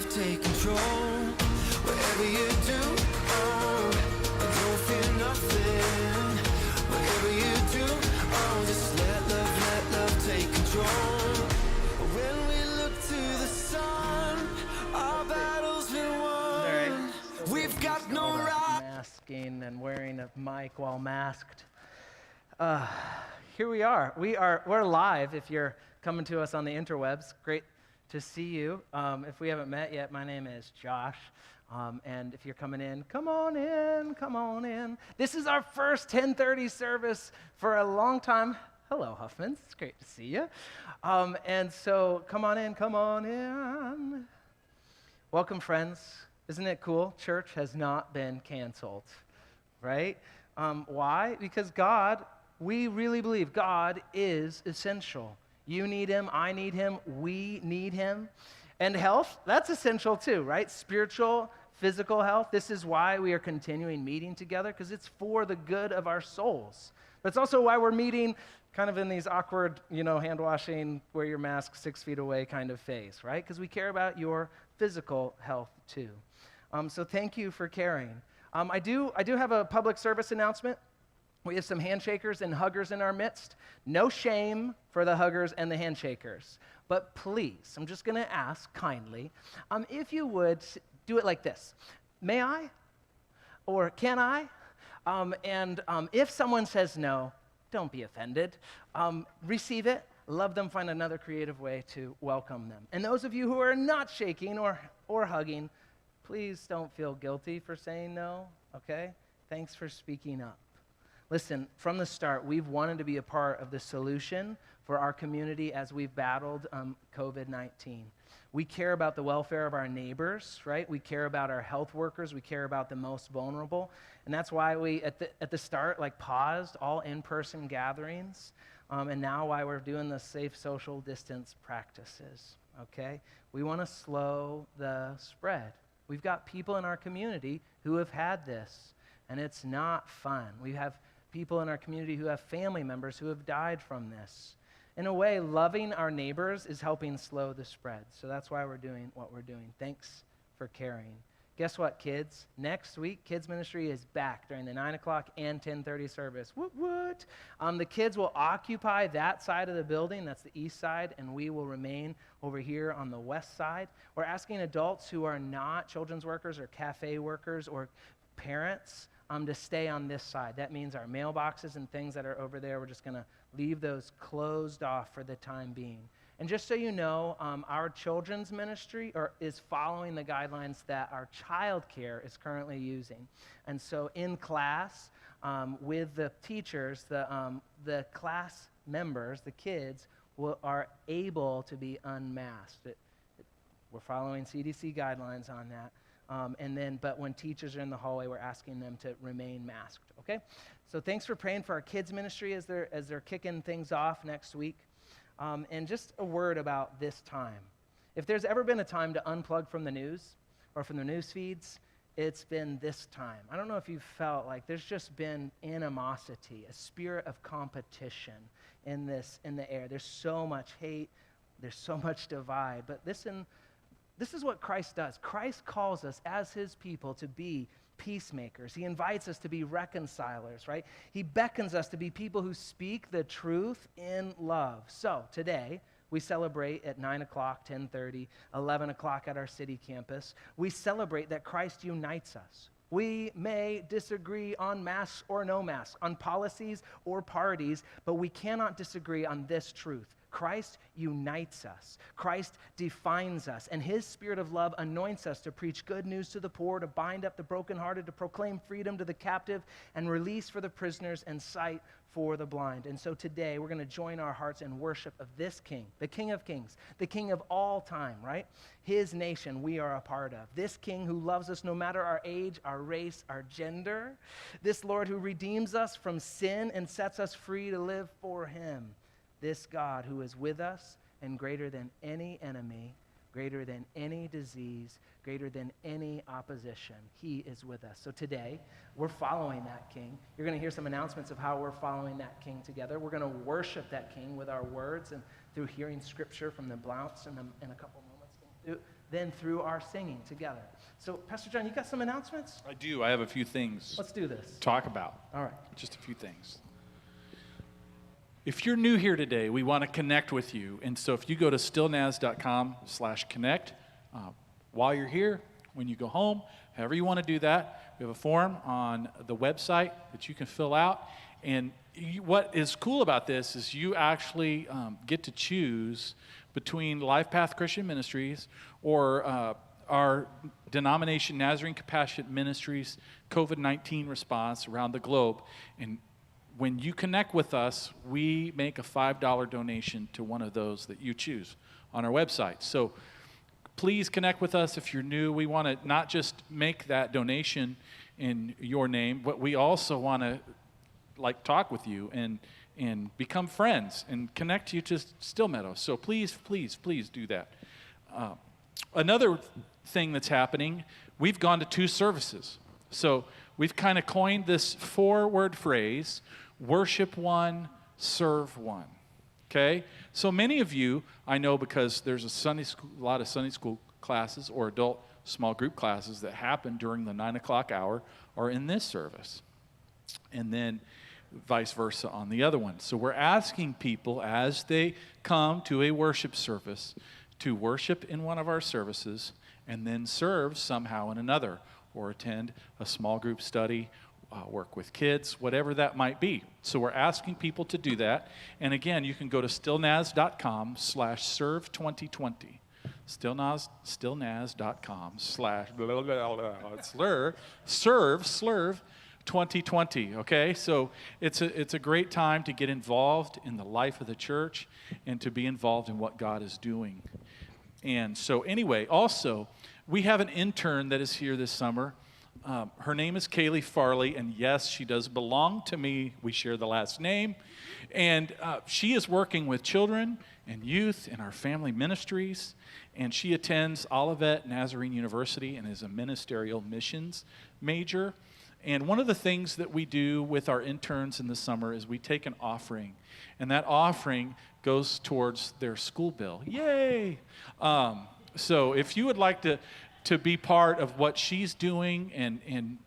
love, take control. Whatever you do, don't fear nothing. Whatever you do, just let love take control. When we look to the sun, our battle's been won. We've got no right. Masking and wearing a mic while masked. Here we are. We're live. If you're coming to us on the interwebs, great to see you. If we haven't met yet, my name is Josh. And if you're coming in, come on in, come on in. This is our first 10:30 service for a long time. Hello, Huffmans. It's great to see you. And so come on in, come on in. Welcome, friends. Isn't it cool? Church has not been canceled, right? Why? Because God, we really believe God is essential. You need him, I need him, we need him. And health, that's essential too, right? Spiritual, physical health. This is why we are continuing meeting together, because it's for the good of our souls. But it's also why we're meeting kind of in these awkward, hand washing, wear your mask 6 feet away kind of phase, right? Because we care about your physical health too. So thank you for caring. I do have a public service announcement. We have some handshakers and huggers in our midst. No shame for the huggers and the handshakers. But please, I'm just going to ask kindly, if you would do it like this. May I? Or can I? And if someone says no, don't be offended. Receive it. Love them. Find another creative way to welcome them. And those of you who are not shaking or hugging, please don't feel guilty for saying no, okay? Thanks for speaking up. Listen, from the start, we've wanted to be a part of the solution for our community as we've battled COVID-19. We care about the welfare of our neighbors, right? We care about our health workers. We care about the most vulnerable. And that's why we, at the start, paused all in-person gatherings, and now why we're doing the safe social distance practices, okay? We want to slow the spread. We've got people in our community who have had this, and it's not fun. We have people in our community who have family members who have died from this. In a way, loving our neighbors is helping slow the spread. So that's why we're doing what we're doing. Thanks for caring. Guess what, kids? Next week, kids ministry is back during the 9 o'clock and 10:30 service. Woot woot. The kids will occupy that side of the building. That's the east side, and we will remain over here on the west side. We're asking adults who are not children's workers or cafe workers or parents to stay on this side. That means our mailboxes and things that are over there, we're just going to leave those closed off for the time being. And just so you know, our children's ministry is following the guidelines that our child care is currently using. And so in class, with the teachers, the class members, the kids, are able to be unmasked. We're following CDC guidelines on that. But when teachers are in the hallway, we're asking them to remain masked, okay? So thanks for praying for our kids ministry as they're kicking things off next week. And just a word about this time. If there's ever been a time to unplug from the news or from the news feeds, it's been this time. I don't know if you've felt like there's just been animosity, a spirit of competition in the air. There's so much hate, there's so much divide. But listen, this is what Christ does. Christ calls us as his people to be peacemakers. He invites us to be reconcilers, right? He beckons us to be people who speak the truth in love. So today, we celebrate at 9 o'clock, 10:30, 11 o'clock at our city campus. We celebrate that Christ unites us. We may disagree on masks or no masks, on policies or parties, but we cannot disagree on this truth. Christ unites us. Christ defines us. And his spirit of love anoints us to preach good news to the poor, to bind up the brokenhearted, to proclaim freedom to the captive, and release for the prisoners and sight for the blind. And so today we're going to join our hearts in worship of this King, the King of Kings, the King of all time, right? His nation we are a part of. This King who loves us no matter our age, our race, our gender. This Lord who redeems us from sin and sets us free to live for him. This God who is with us and greater than any enemy, greater than any disease, greater than any opposition. He is with us. So today, we're following that King. You're going to hear some announcements of how we're following that King together. We're going to worship that King with our words and through hearing scripture from the Blounts in a couple moments. then through our singing together. So, Pastor John, you got some announcements? I do. I have a few things Let's do this. to talk about. All right. Just a few things. If you're new here today, we want to connect with you. And so if you go to stillnaz.com/connect, while you're here, when you go home, however you want to do that, we have a form on the website that you can fill out. And what is cool about this is you actually get to choose between Life Path Christian Ministries or our denomination, Nazarene Compassionate Ministries, COVID-19 response around the globe. And when you connect with us, we make a $5 donation to one of those that you choose on our website. So please connect with us if you're new. We want to not just make that donation in your name, but we also want to talk with you and become friends and connect you to Stillmeadow. So please, please, please do that. Another thing that's happening, we've gone to 2 services. So we've kind of coined this 4-word phrase, worship one, serve one. Okay? So many of you, I know because there's a lot of Sunday school classes or adult small group classes that happen during the 9 o'clock hour are in this service. And then vice versa on the other one. So we're asking people as they come to a worship service to worship in one of our services and then serve somehow in another, or attend a small group study, work with kids, whatever that might be. So we're asking people to do that. And again, you can go to stillnaz.com/serve2020. stillnaz.com/serve2020. Okay, so it's a great time to get involved in the life of the church and to be involved in what God is doing. And so anyway, also, we have an intern that is here this summer. Her name is Kaylee Farley, and yes, she does belong to me. We share the last name. And she is working with children and youth in our family ministries, and she attends Olivet Nazarene University and is a ministerial missions major. And one of the things that we do with our interns in the summer is we take an offering, and that offering goes towards their school bill. Yay! So if you would like to be part of what she's doing and